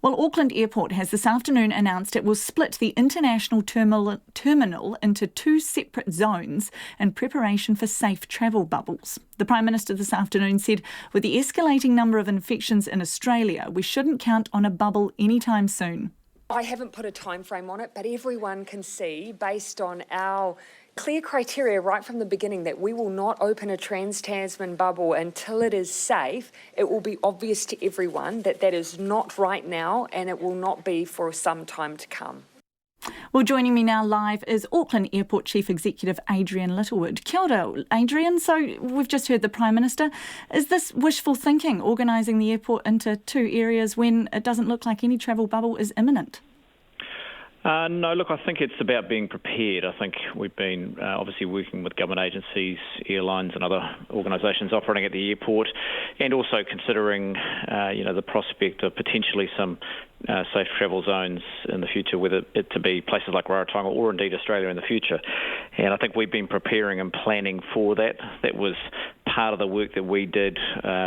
Well, Auckland Airport has this afternoon announced it will split the international terminal into two separate zones in preparation for safe travel bubbles. The Prime Minister this afternoon said, with the escalating number of infections in Australia, we shouldn't count on a bubble anytime soon. I haven't put a time frame on it, but everyone can see, based on our clear criteria right from the beginning, that we will not open a trans-Tasman bubble until it is safe. It will be obvious to everyone that that is not right now, and it will not be for some time to come. Well, joining me now live is Auckland Airport Chief Executive Adrian Littlewood. Kia ora, Adrian. So we've just heard the Prime Minister. Is this wishful thinking, organising the airport into two areas when it doesn't look like any travel bubble is imminent? No, look, I think it's about being prepared. I think we've been obviously working with government agencies, airlines and other organisations operating at the airport, and also considering, the prospect of potentially some safe travel zones in the future, whether it to be places like Rarotonga or indeed Australia in the future. And I think we've been preparing and planning for that. That was part of the work that we did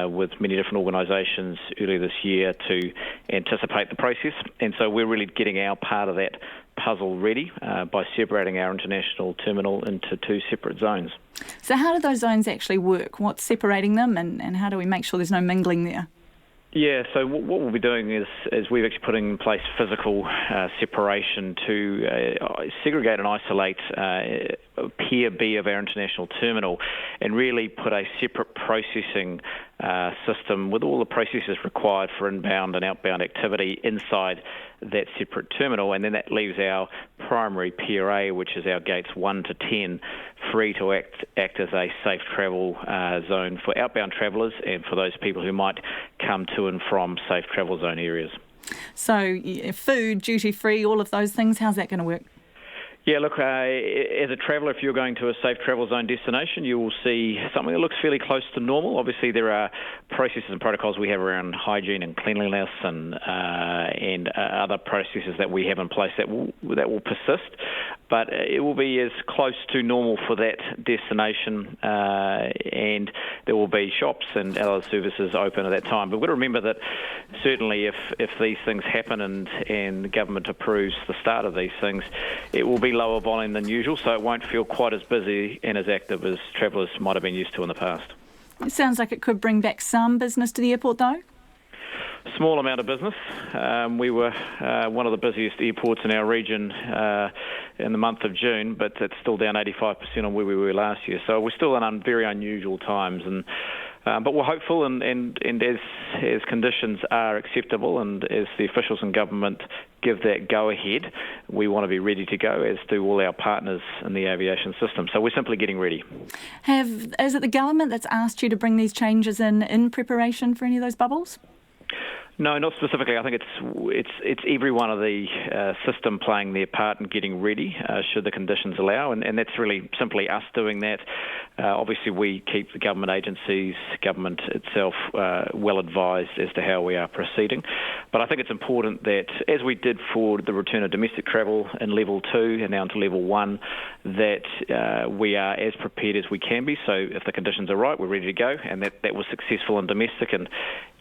with many different organisations earlier this year to anticipate the process. And so we're really getting our part of that puzzle ready by separating our international terminal into two separate zones. So how do those zones actually work? What's separating them, and how do we make sure there's no mingling there? Yeah, so what we'll be doing is we're actually putting in place physical separation to segregate and isolate Pier B of our international terminal and really put a separate processing system with all the processes required for inbound and outbound activity inside that separate terminal, and then that leaves our primary Pier A, which is our gates 1 to 10, free to act as a safe travel zone for outbound travellers and for those people who might come to and from safe travel zone areas. So food, duty-free, all of those things, how's that going to work? Yeah, look, as a traveller, if you're going to a safe travel zone destination, you will see something that looks fairly close to normal. Obviously, there are processes and protocols we have around hygiene and cleanliness and other processes that we have in place that will persist. But it will be as close to normal for that destination, and there will be shops and other services open at that time. But we've got to remember that certainly if these things happen and the government approves the start of these things, it will be lower volume than usual, so it won't feel quite as busy and as active as travellers might have been used to in the past. It sounds like it could bring back some business to the airport, though. Small amount of business. We were one of the busiest airports in our region in the month of June, but it's still down 85% on where we were last year. So we're still in very unusual times, but we're hopeful, and as conditions are acceptable and as the officials in government give that go-ahead, we want to be ready to go, as do all our partners in the aviation system. So we're simply getting ready. Is it the government that's asked you to bring these changes in preparation for any of those bubbles? No, not specifically. I think it's every one of the system playing their part in getting ready should the conditions allow, and that's really simply us doing that. Obviously, we keep the government agencies, government itself, well advised as to how we are proceeding. But I think it's important that, as we did for the return of domestic travel in level 2 and now into level 1, that we are as prepared as we can be. So if the conditions are right, we're ready to go, and that was successful in domestic, and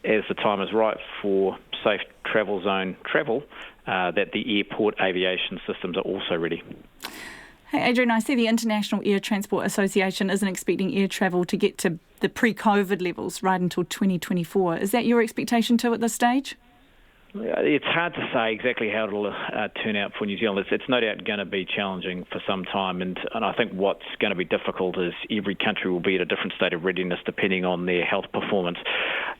as the time is right for safe travel zone travel, that the airport aviation systems are also ready. Hey, Adrian, I see the International Air Transport Association isn't expecting air travel to get to the pre-COVID levels right until 2024. Is that your expectation too at this stage? It's hard to say exactly how it'll turn out for New Zealand. It's no doubt going to be challenging for some time, and I think what's going to be difficult is every country will be at a different state of readiness depending on their health performance.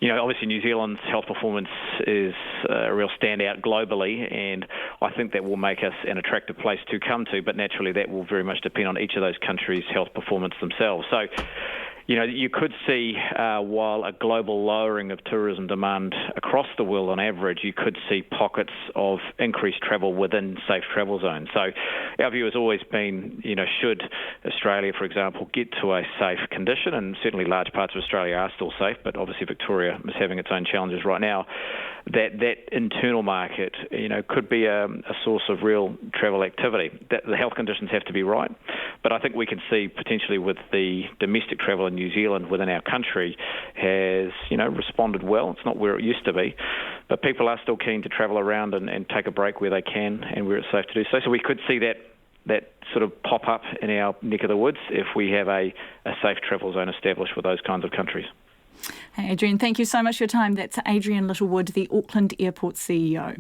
Obviously New Zealand's health performance is a real standout globally, and I think that will make us an attractive place to come to, but naturally that will very much depend on each of those countries' health performance themselves. So, you could see, while a global lowering of tourism demand across the world on average, you could see pockets of increased travel within safe travel zones. So our view has always been, should Australia, for example, get to a safe condition, and certainly large parts of Australia are still safe, but obviously Victoria is having its own challenges right now, that internal market, could be a source of real travel activity. That the health conditions have to be right, But I think we can see potentially with the domestic travel in New Zealand within our country has, responded well. It's not where it used to be, but people are still keen to travel around and take a break where they can and where it's safe to do so. So we could see that sort of pop up in our neck of the woods if we have a safe travel zone established with those kinds of countries. Hey, Adrian, thank you so much for your time. That's Adrian Littlewood, the Auckland Airport CEO.